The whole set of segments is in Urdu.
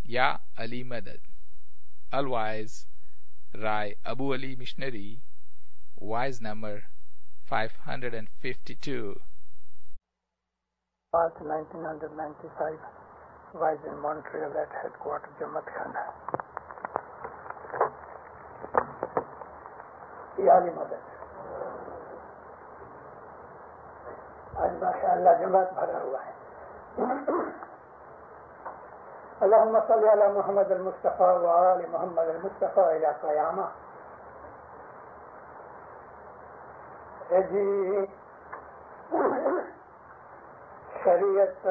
Ya Ali Madad. Otherwise, Rai Abu Ali Missionary, wise number 552. March 1995, wise in Montreal at headquarters Jamaat Khana. Ya Ali Madad. آج ماشاءاللہ جماعت بھرا ہوا ہے. اللہم صلی علی محمد المصطفیٰ و آل محمد المصطفیٰ الی قیامہ. جی شریعت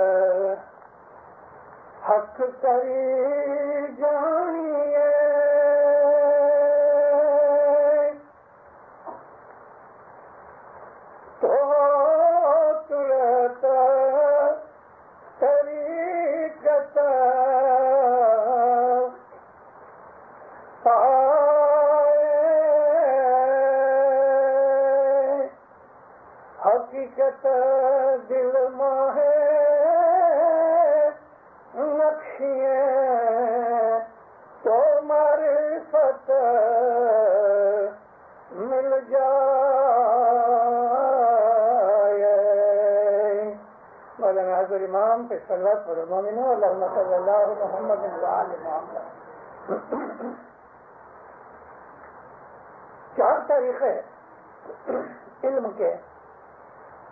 حق کری جانیے تو ترت طریقت حقیقت دل ماہ نقشیے تو معرفت مل جائے. مولانا حضرت امام پہ صلوات پر مومنو اللہم صلی اللہ محمد و آل محمد. 4 طریقے علم کے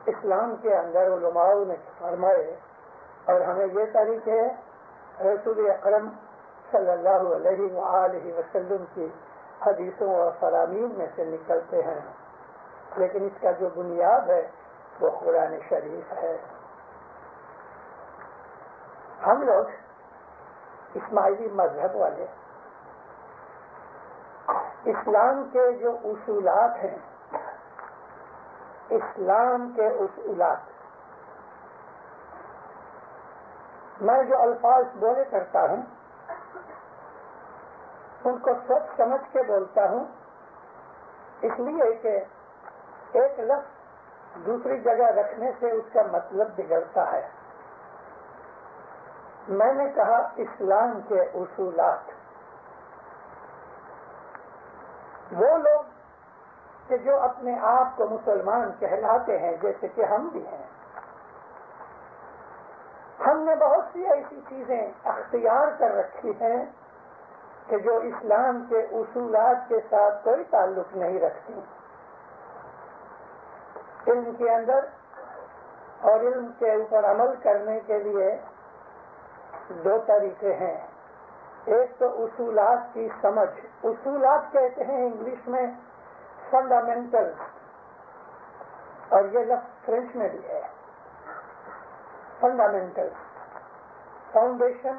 اسلام کے اندر علماء نے فرمائے اور ہمیں یہ طریقے رسول اکرم صلی اللہ علیہ وآلہ وسلم کی حدیثوں اور فرامین میں سے نکلتے ہیں، لیکن اس کا جو بنیاد ہے وہ قرآن شریف ہے. ہم لوگ اسماعیلی مذہب والے اسلام کے جو اصولات ہیں، اسلام کے اصولات، میں جو الفاظ بولے کرتا ہوں ان کو سوچ سمجھ کے بولتا ہوں، اس لیے کہ ایک لفظ دوسری جگہ رکھنے سے اس کا مطلب بگڑتا ہے. میں نے کہا اسلام کے اصولات. وہ لوگ کہ جو اپنے آپ کو مسلمان کہلاتے ہیں، جیسے کہ ہم بھی ہیں، ہم نے بہت سی ایسی چیزیں اختیار کر رکھی ہیں کہ جو اسلام کے اصولات کے ساتھ کوئی تعلق نہیں رکھتی. علم کے اندر اور علم کے اوپر عمل کرنے کے لیے 2 طریقے ہیں. ایک تو اصولات کی سمجھ. اصولات کہتے ہیں انگلش میں فنڈامنٹل، اور یہ لفظ فرینچ میں بھی ہے. فنڈامنٹل فاؤنڈیشن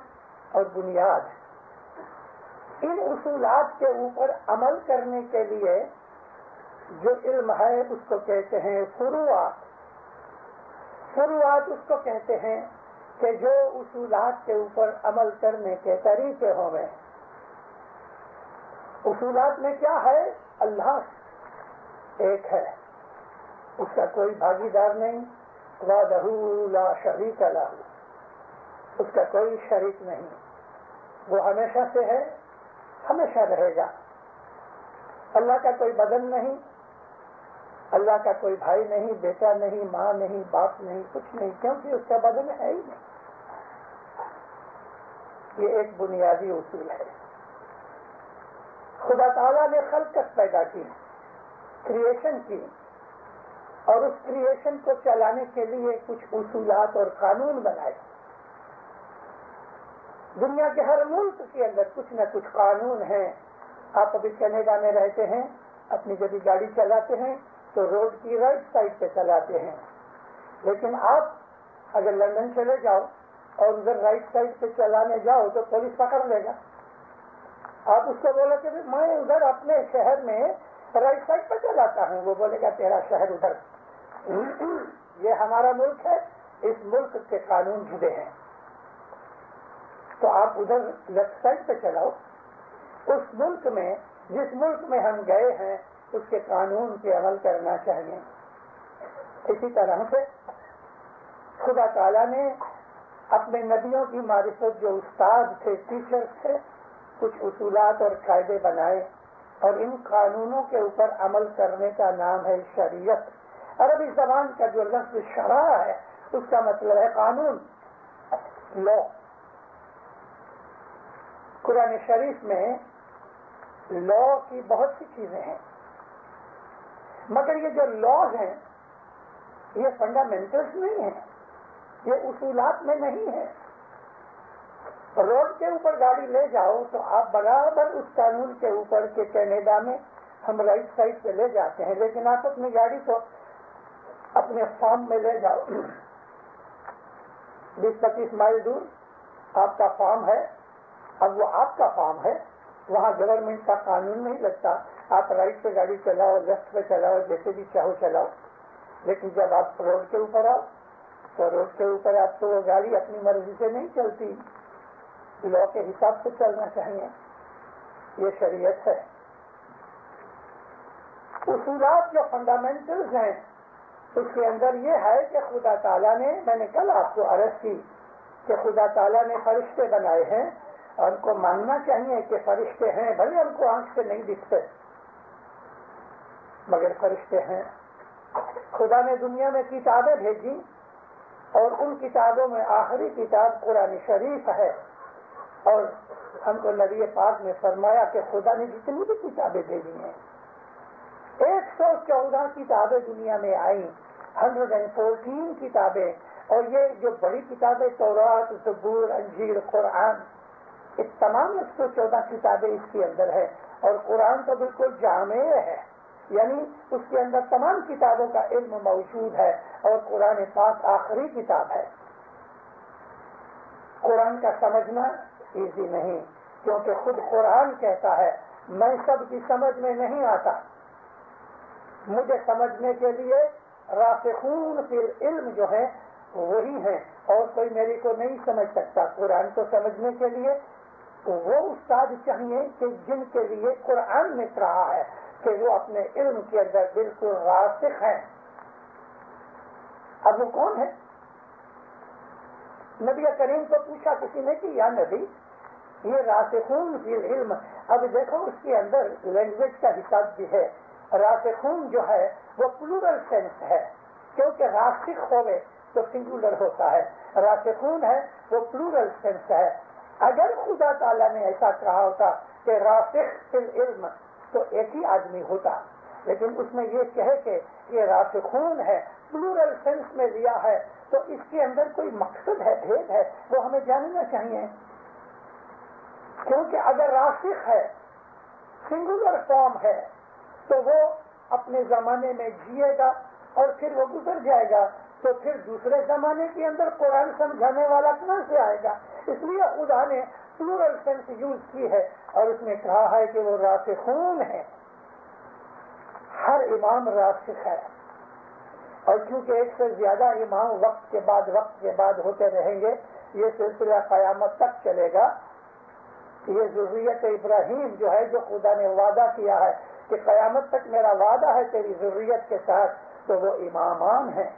اور بنیاد. ان اصولات کے اوپر عمل کرنے کے لیے جو علم ہے اس کو کہتے ہیں فروعات. فروعات اس کو کہتے ہیں کہ جو اصولات کے اوپر عمل کرنے کے طریقے ہوں گے. اصولات میں کیا ہے؟ اللہ ایک ہے، اس کا کوئی بھاگیدار نہیں. وحدہ لا شریک لہ، اس کا کوئی شریک نہیں. وہ ہمیشہ سے ہے، ہمیشہ رہے گا. اللہ کا کوئی بدن نہیں، اللہ کا کوئی بھائی نہیں، بیٹا نہیں، ماں نہیں، باپ نہیں، کچھ نہیں، کیونکہ اس کا بدن ہے ہی نہیں. یہ ایک بنیادی اصول ہے. خدا تعالیٰ نے خلقت پیدا کی، کریشن کی، اور اس کریشن کو چلانے کے لیے کچھ اصولات اور قانون بنائے. دنیا کے ہر ملک کے اندر کچھ نہ کچھ قانون ہیں. آپ ابھی کینیڈا میں رہتے ہیں، اپنی جب گاڑی چلاتے ہیں تو روڈ کی رائٹ سائڈ پہ چلاتے ہیں، لیکن آپ اگر لندن چلے جاؤ اور ادھر رائٹ سائڈ پہ چلانے جاؤ تو پولیس پکڑ لے گا. آپ اس کو بولو کہ میں ادھر اپنے شہر میں رائٹ سائڈ پہ چلاتا ہوں، وہ بولے گا تیرا شہر ادھر. یہ ہمارا ملک ہے، اس ملک کے قانون جدے ہیں، تو آپ ادھر لیفٹ سائڈ پہ چلاؤ. اس ملک میں، جس ملک میں ہم گئے ہیں، اس کے قانون پہ عمل کرنا چاہیے. اسی طرح سے خدا تعالیٰ نے اپنے نبیوں کی معرفت جو استاد تھے، ٹیچرز تھے، کچھ اصولات اور قاعدے بنائے اور ان قانونوں کے اوپر عمل کرنے کا نام ہے شریعت۔ عربی زبان کا جو لفظ شرع ہے اس کا مطلب ہے قانون، لا۔ قرآن شریف میں لا کی بہت سی چیزیں ہیں، مگر یہ جو لاز ہیں یہ فنڈامنٹلز نہیں ہیں، یہ اصولات میں نہیں ہے۔ روڈ کے اوپر گاڑی لے جاؤ تو آپ برابر اس قانون کے اوپر کہ کینیڈا میں ہم رائٹ سائڈ پہ لے جاتے ہیں، لیکن آپ اپنی گاڑی کو اپنے فارم میں لے جاؤ، 20-25 مائل دور آپ کا فارم ہے، اب وہ آپ کا فارم ہے، وہاں گورنمنٹ کا قانون نہیں لگتا، آپ رائٹ پہ گاڑی چلاؤ، لیفٹ پہ چلاؤ، جیسے بھی چاہو چلاؤ۔ لیکن جب آپ روڈ کے اوپر آؤ تو روڈ کے اوپر آپ کو وہ گاڑی اپنی مرضی سے نہیں چلتی، لا کے حساب سے چلنا چاہیے۔ یہ شریعت ہے۔ اصولات جو فنڈامنٹلز ہیں اس کے اندر یہ ہے کہ خدا تعالیٰ نے، میں نے کل آپ کو عرض کی کہ خدا تعالیٰ نے فرشتے بنائے ہیں اور ان کو ماننا چاہیے کہ فرشتے ہیں، بھلے ان کو آنکھ سے نہیں دکھتے مگر فرشتے ہیں۔ خدا نے دنیا میں کتابیں بھیجی اور ان کتابوں میں آخری کتاب قرآن شریف ہے، اور ہم کو نبی پاک نے فرمایا کہ خدا نے جتنی بھی کتابیں بھیجی ہیں 114 کتابیں دنیا میں آئیں، 114 کتابیں، اور یہ جو بڑی کتابیں تورات، زبور، انجیل، قرآن، یہ تمام 114 کتابیں اس کے اندر ہے، اور قرآن تو بالکل جامع ہے، یعنی اس کے اندر تمام کتابوں کا علم موجود ہے، اور قرآن پاک آخری کتاب ہے۔ قرآن کا سمجھنا ایزی نہیں، کیونکہ خود قرآن کہتا ہے میں سب کی سمجھ میں نہیں آتا، مجھے سمجھنے کے لیے راسخون فی العلم جو ہے وہی ہیں، اور کوئی میری کو نہیں سمجھ سکتا۔ قرآن کو سمجھنے کے لیے وہ استاد چاہیے کہ جن کے لیے قرآن نے کہا ہے کہ وہ اپنے علم کے اندر بالکل راسخ ہیں۔ اب وہ کون ہے؟ نبی کریم کو پوچھا کسی نے کہ یا نبی یہ راسخون فی العلم، اب دیکھو اس کے اندر لینگویج کا حساب بھی ہے۔ راسخون جو ہے وہ پلورل سینس ہے، کیونکہ راسخ ہوئے تو سنگولر ہوتا ہے، راسخون ہے وہ پلورل سینس ہے۔ اگر خدا تعالیٰ نے ایسا کہا ہوتا کہ راسخ فی العلم تو ایک ہی آدمی ہوتا، لیکن اس میں یہ کہے کہ یہ راسخون ہے، پلورل سینس میں لیا ہے، تو اس کے اندر کوئی مقصد ہے، بھید ہے، وہ ہمیں جاننا چاہیے۔ کیونکہ اگر راسخ ہے، سنگولر فارم ہے، تو وہ اپنے زمانے میں جیے گا اور پھر وہ گزر جائے گا، تو پھر دوسرے زمانے کے اندر قرآن سمجھانے والا کہاں سے آئے گا؟ اس لیے خدا نے پلورل سینس یوز کی ہے اور اس نے کہا ہے کہ وہ راسخون ہے۔ ہر امام راسخ ہے، اور کیونکہ ایک سے زیادہ امام وقت کے بعد ہوتے رہیں گے، یہ سلسلہ قیامت تک چلے گا۔ یہ ذریت ابراہیم جو ہے، جو خدا نے وعدہ کیا ہے کہ قیامت تک میرا وعدہ ہے تیری ذریت کے ساتھ، تو وہ امامان ہیں،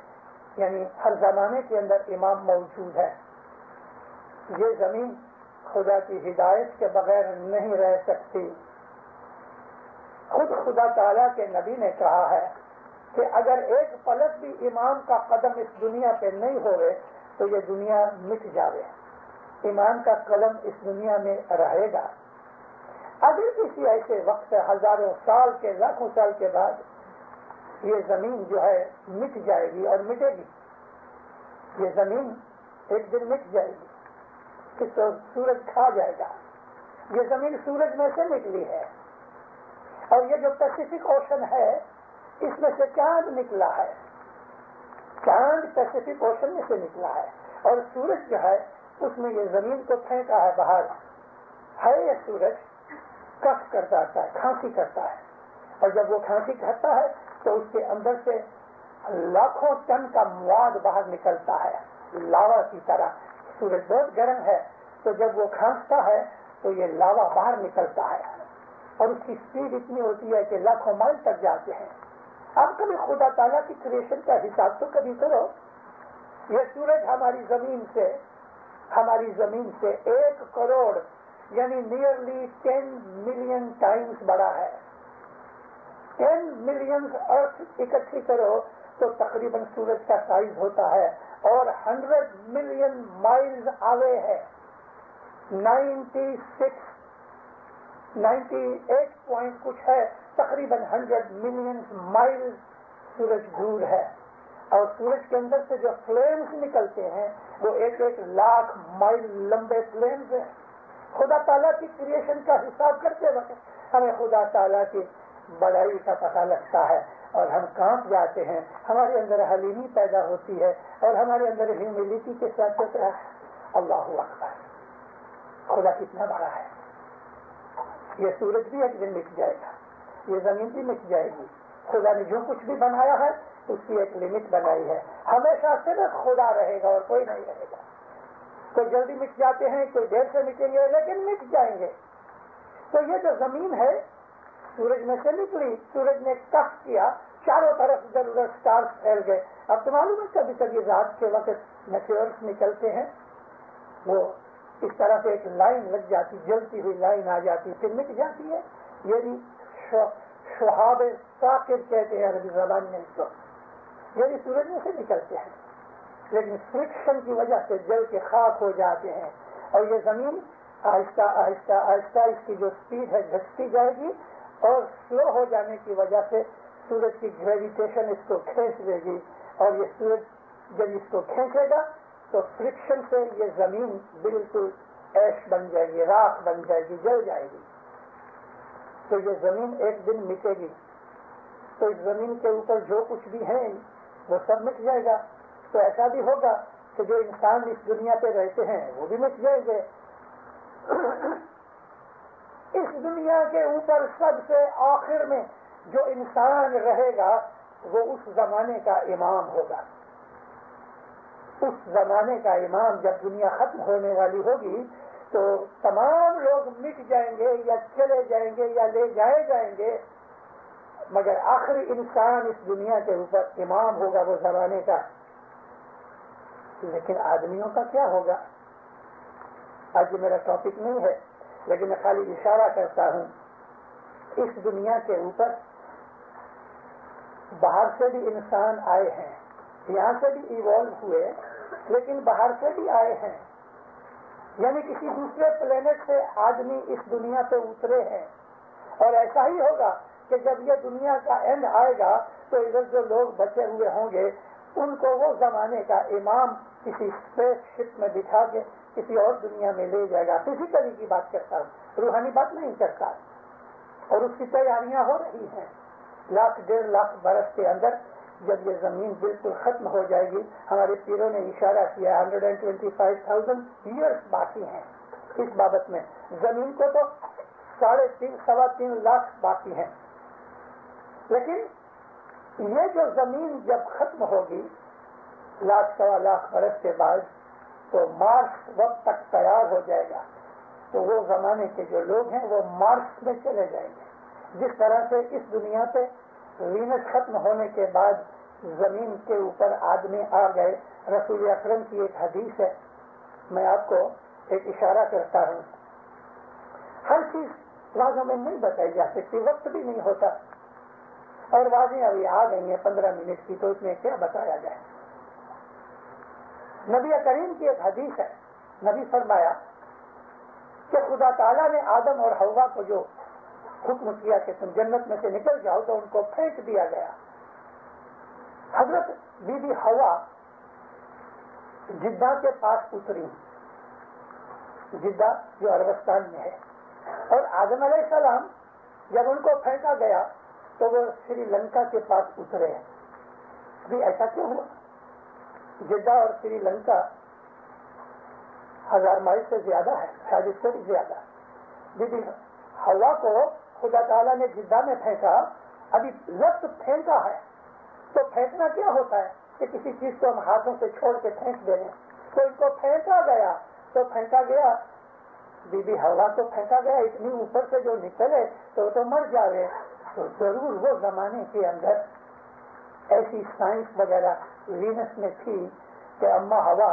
یعنی ہر زمانے کے اندر امام موجود ہے۔ یہ زمین خدا کی ہدایت کے بغیر نہیں رہ سکتی۔ خود خدا تعالیٰ کے نبی نے کہا ہے کہ اگر ایک پلک بھی امام کا قدم اس دنیا پہ نہیں ہوئے تو یہ دنیا مٹ جاوے، ایمان کا قلم اس دنیا میں رہے گا۔ اگر کسی ایسے وقت ہزاروں سال کے، لاکھوں سال کے بعد یہ زمین جو ہے مٹ جائے گی اور مٹے گی، یہ زمین ایک دن مٹ جائے گی کہ تو سورج کھا جائے گا۔ یہ زمین سورج میں سے نکلی ہے، اور یہ جو پیسیفک اوشن ہے اس میں سے چاند نکلا ہے، چاند پیسیفک اوشن میں سے نکلا ہے، اور سورج جو ہے اس میں یہ زمین کو پھینکا ہے باہر ہے۔ یہ سورج کف کرتا ہے، کھانسی کرتا ہے، اور جب وہ کھانسی کرتا ہے تو اس کے اندر سے لاکھوں ٹن کا مواد باہر نکلتا ہے لاوا کی طرح۔ سورج بہت گرم ہے، تو جب وہ کھانستا ہے تو یہ لاوا باہر نکلتا ہے، اور اس کی سپیڈ اتنی ہوتی ہے کہ لاکھوں مائل تک جاتے ہیں۔ اب کبھی خدا تعالیٰ کی کریشن کا حساب تو کبھی کرو۔ یہ سورج ہماری زمین سے ہماری زمین سے 1 کروڑ یعنی نیئرلی 10 ملین ٹائمز بڑا ہے. 10 ملین ارتھ اکٹھی کرو تو تقریباً سورج کا سائز ہوتا ہے اور 100 ملین مائلز آوے ہے. 98 پوائنٹ کچھ ہے, تقریباً 100 ملین مائل سورج دور ہے. اور سورج کے اندر سے جو فلیمز نکلتے ہیں وہ 1 لاکھ مائل لمبے فلیمز ہیں. خدا تعالیٰ کی کریشن کا حساب کرتے وقت ہمیں خدا تعالیٰ کی بڑائی کا پتہ لگتا ہے اور ہم کانپ جاتے ہیں. ہمارے اندر حلیمی پیدا ہوتی ہے اور ہمارے اندر ہیوملٹی کے ساتھ ہوتا ہے. اللہ اکبر, خدا کتنا بڑا ہے. یہ سورج بھی ایک دن مٹ جائے گا, یہ زمین بھی مٹ جائے گی. خدا نے جو کچھ بھی بنایا ہے اس کی ایک لمٹ بنائی ہے. ہمیشہ صرف خدا رہے گا اور کوئی نہیں رہے گا. کوئی جلدی مٹ جاتے ہیں, کوئی دیر سے مٹیں گے, لیکن مٹ جائیں گے. تو یہ جو زمین ہے سورج میں سے نکلی, سورج نے کف کیا, چاروں طرف ادھر ادھر اسٹارز پھیل گئے. اب تو معلوم ہے کبھی کبھی رات کے وقت میٹیورس نکلتے ہیں, وہ اس طرح سے ایک لائن لگ جاتی, جلتی ہوئی لائن آ جاتی, پھر مٹ جاتی ہے. یہ بھی شہاب ثاقب کہتے ہیں عربی زبان میں اس کو. یہ بھی سورج میں سے نکلتے ہیں لیکن فرکشن کی وجہ سے جل کے خاک ہو جاتے ہیں. اور یہ زمین آہستہ آہستہ آہستہ اس کی جو اسپیڈ ہے گھٹتی جائے گی اور سلو ہو جانے کی وجہ سے سورج کی گریویٹیشن اس کو کھینچ لے گی. اور یہ سورج جب اس کو کھینچے گا تو فرکشن سے یہ زمین بالکل ایش بن جائے گی, راکھ بن جائے گی, جل جائے گی. تو یہ زمین ایک دن مٹے گی. تو اس زمین کے اوپر جو کچھ بھی ہے وہ سب مٹ جائے گا. تو ایسا بھی ہوگا کہ جو انسان اس دنیا پہ رہتے ہیں وہ بھی مٹ جائیں گے. اس دنیا کے اوپر سب سے آخر میں جو انسان رہے گا وہ اس زمانے کا امام ہوگا. اس زمانے کا امام جب دنیا ختم ہونے والی ہوگی تو تمام لوگ مٹ جائیں گے یا چلے جائیں گے یا لے جائے جائیں گے, مگر آخری انسان اس دنیا کے اوپر امام ہوگا وہ زمانے کا. لیکن آدمیوں کا کیا ہوگا؟ آج میرا ٹاپک نہیں ہے لیکن میں خالی اشارہ کرتا ہوں. اس دنیا کے اوپر باہر سے بھی انسان آئے ہیں, یہاں سے بھی ایوالو ہوئے, لیکن باہر سے بھی آئے ہیں. یعنی کسی دوسرے پلینٹ سے آدمی اس دنیا پہ اترے ہیں. اور ایسا ہی ہوگا کہ جب یہ دنیا کا اینڈ آئے گا تو ادھر جو لوگ بچے ہوئے ہوں گے ان کو وہ زمانے کا امام کسی اسپیس شپ میں بٹھا کے کسی اور دنیا میں لے جائے گا. فزیکلی کی بات کرتا ہوں, روحانی بات نہیں کرتا. اور اس کی تیاریاں ہو رہی ہیں. 1,00,000-1.5 برس کے اندر جب یہ زمین بالکل ختم ہو جائے گی, ہمارے پیروں نے اشارہ کیا 125,000 ایئرس باقی ہیں اس بابت میں. زمین کو تو 3.5-3 لاکھ باقی ہیں. لیکن یہ جو زمین جب ختم ہوگی 1,00,000-1.25 برس کے بعد تو مارس وقت تک تیار ہو جائے گا. تو وہ زمانے کے جو لوگ ہیں وہ مارس میں چلے جائیں گے. جس طرح سے اس دنیا پہ وینس ختم ہونے کے بعد زمین کے اوپر آدمی آ گئے. رسول اکرم کی ایک حدیث ہے, میں آپ کو ایک اشارہ کرتا ہوں. ہر چیز واضح میں نہیں بتائی جا سکتی, وقت بھی نہیں ہوتا, اور واضح ابھی آ گئی ہیں 15 منٹ کی, تو اس میں کیا بتایا جائے. نبی کریم کی ایک حدیث ہے. نبی فرمایا کہ خدا تعالیٰ نے آدم اور حوا کو جو حکم کیا کہ تم جنت میں سے نکل جاؤ تو ان کو پھینک دیا گیا. حضرت بی بی حوا جدہ کے پاس اتری, جدہ جو عربستان میں ہے, اور آدم علیہ السلام جب ان کو پھینکا گیا تو وہ سری لنکا کے پاس اترے. بھی ایسا کیوں ہوا؟ جدہ اور سری لنکا 1000 مائل سے زیادہ ہے, شاید اس سے بھی زیادہ. بی بی حوا کو خدا تعالیٰ نے جدہ میں پھینکا. ابھی لفظ پھینکا ہے تو پھینکنا کیا ہوتا ہے کہ کسی چیز کو ہم ہاتھوں سے چھوڑ کے پھینک دیں. تو ان کو پھینکا گیا تو پھینکا گیا, بی بی حوا کو پھینکا گیا. اتنی اوپر سے جو نکلے تو مر جاوے. تو ضرور وہ زمانے کے اندر ایسی سائنس وغیرہ وینس میں تھی کہ اما ہوا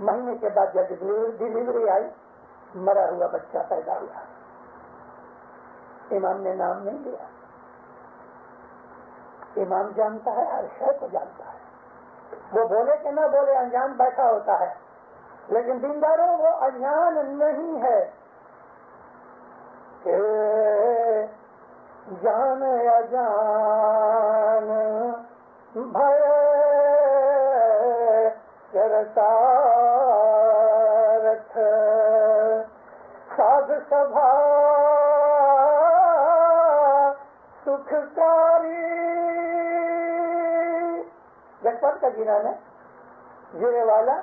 مہینے کے بعد جب ڈلیوری آئی مرا ہوا بچہ پیدا ہوا. امام نے نام نہیں لیا. امام جانتا ہے، ہر شے کو جانتا ہے. وہ بولے کہ نہ بولے انجان بیٹھا ہوتا ہے، لیکن دینداروں وہ انجان نہیں ہے کہ جان اجان بھائے رسارت ساز سبھا سکھکاری. جگپت کا گینا ہے جیرے والا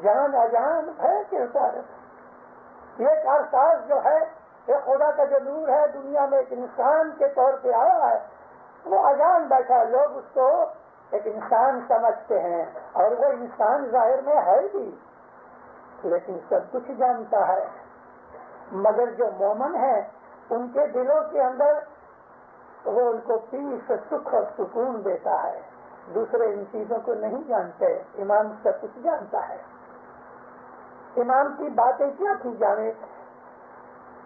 جان اجان ہے کہ رسارت. یہ کارساز جو ہے، یہ خدا کا جو نور ہے دنیا میں ایک انسان کے طور پہ آیا ہے، وہ اجان بیٹھا. لوگ اس کو ایک انسان سمجھتے ہیں اور وہ انسان ظاہر میں ہے بھی، لیکن سب کچھ جانتا ہے. مگر جو مومن ہے ان کے دلوں کے اندر وہ ان کو پیس، سکھ اور سکون دیتا ہے. دوسرے ان چیزوں کو نہیں جانتے. امام سب کچھ جانتا ہے. امام کی باتیں کیا کی جانے؟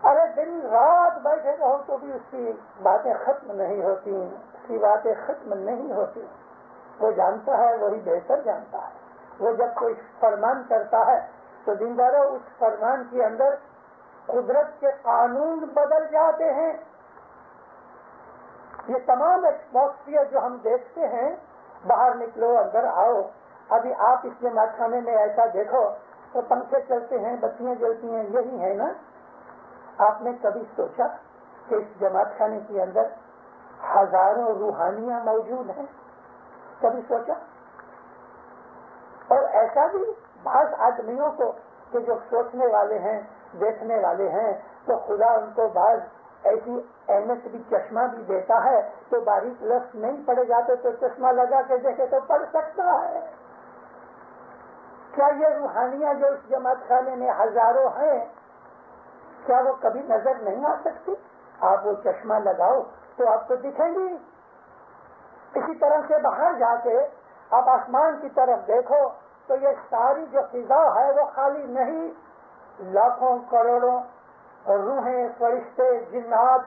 ارے دن رات بیٹھے رہو تو بھی اس کی باتیں ختم نہیں ہوتی، اس کی باتیں ختم نہیں ہوتی. وہ جانتا ہے، وہی بہتر جانتا ہے. وہ جب کوئی فرمان کرتا ہے تو دینداروں اس فرمان کے اندر قدرت کے قانون بدل جاتے ہیں. یہ تمام ایٹماسفیئر جو ہم دیکھتے ہیں، باہر نکلو اندر آؤ. ابھی آپ اس جماعت خانے میں ایسا دیکھو تو پنکھے چلتے ہیں، بتیاں جلتی ہیں، یہی ہے نا؟ آپ نے کبھی سوچا کہ اس جماعت خانے کے اندر ہزاروں روحانیاں موجود ہیں؟ کبھی سوچا؟ اور ایسا بھی بعض آدمیوں کو کہ جو سوچنے والے ہیں، دیکھنے والے ہیں، تو خدا ان کو بعض ایسی اہمیت بھی چشمہ بھی دیتا ہے تو باریک لفظ نہیں پڑے جاتے تو چشمہ لگا کے دیکھے تو پڑھ سکتا ہے. کیا یہ روحانیاں جو اس جماعت خانے میں ہزاروں ہیں، کیا وہ کبھی نظر نہیں آ سکتی؟ آپ وہ چشمہ لگاؤ تو آپ کو دکھیں گی. اسی طرح سے باہر جا کے آپ آسمان کی طرف دیکھو تو یہ ساری جو فضا ہے وہ خالی نہیں، لاکھوں کروڑوں روحیں، فرشتے، جنات،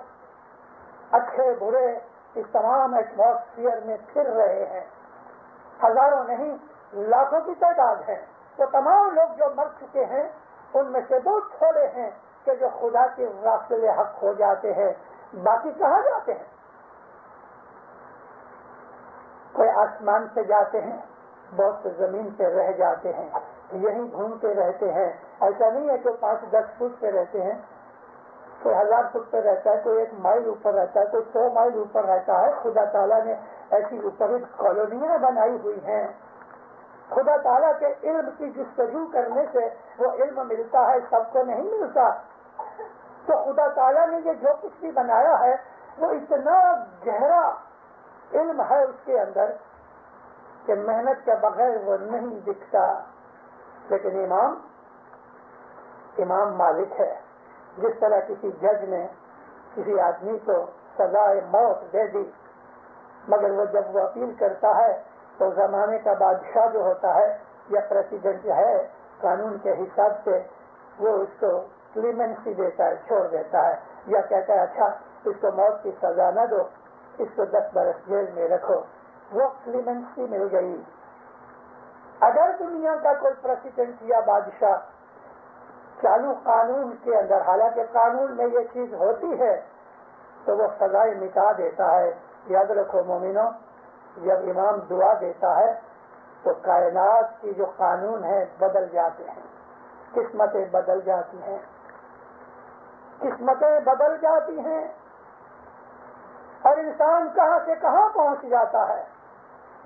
اچھے برے اس تمام ایٹماسفیئر میں پھر رہے ہیں. ہزاروں نہیں، لاکھوں کی تعداد ہے. وہ تمام لوگ جو مر چکے ہیں ان میں سے بہت تھوڑے ہیں کہ جو خدا کے راستے حق ہو جاتے ہیں. باقی کہاں جاتے ہیں؟ کوئی آسمان سے جاتے ہیں، بہت سے زمین پہ رہ جاتے ہیں، یہیں گھومتے رہتے ہیں. ایسا نہیں ہے کہ 5-10 فٹ پہ رہتے ہیں، کوئی 1000 فٹ پہ رہتا ہے، کوئی 1 مائل اوپر رہتا ہے، کوئی 100 مائل اوپر رہتا ہے. خدا تعالیٰ نے ایسی اوپر کالونیاں بنائی ہوئی ہیں. خدا تعالیٰ کے علم کی جستجو کرنے سے وہ علم ملتا ہے، سب کو نہیں ملتا. تو خدا تعالیٰ نے یہ جو کچھ بھی بنایا ہے وہ اتنا گہرا علم ہے اس کے اندر کہ محنت کے بغیر وہ نہیں دکھتا. لیکن امام مالک ہے. جس طرح کسی جج نے کسی آدمی کو سزائے موت دے دی، مگر وہ جب وہ اپیل کرتا ہے تو زمانے کا بادشاہ جو ہوتا ہے یا پریسیڈنٹ ہے، قانون کے حساب سے وہ اس کو کلیمنسی دیتا ہے، چھوڑ دیتا ہے، یا کہتا ہے اچھا اس کو موت کی سزا نہ دو، اس کو 10 برس جیل میں رکھو. وہ کلیمنسی مل گئی. اگر دنیا کا کوئی پریسیڈنٹ یا بادشاہ چالو قانون کے اندر، حالانکہ قانون میں یہ چیز ہوتی ہے، تو وہ سزائیں مٹا دیتا ہے. یاد رکھو مومنوں، جب امام دعا دیتا ہے تو کائنات کی جو قانون ہے بدل جاتے ہیں، قسمتیں بدل جاتی ہیں، قسمتیں بدل جاتی ہیں، اور انسان کہاں سے کہاں پہنچ جاتا ہے.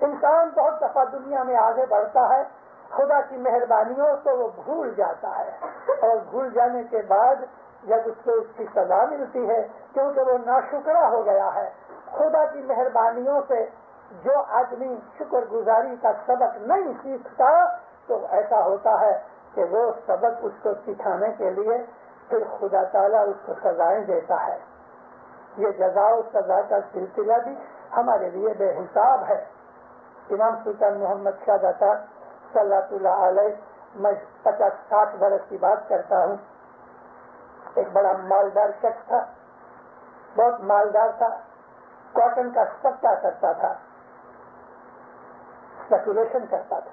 انسان بہت دفعہ دنیا میں آگے بڑھتا ہے، خدا کی مہربانیوں کو وہ بھول جاتا ہے، اور بھول جانے کے بعد جب اس کو اس کی سزا ملتی ہے کیونکہ وہ ناشکرا ہو گیا ہے. خدا کی مہربانیوں سے جو آدمی شکر گزاری کا سبق نہیں سیکھتا تو ایسا ہوتا ہے کہ وہ سبق اس کو سکھانے کے لیے پھر خدا تعالیٰ اس کو سزائیں دیتا ہے. یہ جزا و سزا کا سلسلہ بھی ہمارے لیے بے حساب ہے. امام سلطان محمد شاہ داتا صلی اللہ علیہ میں 50-60 برس کی بات کرتا ہوں. ایک بڑا مالدار شخص تھا, بہت مالدار تھا, کاٹن کا سٹا کرتا تھا, اسپیکولیشن کرتا تھا,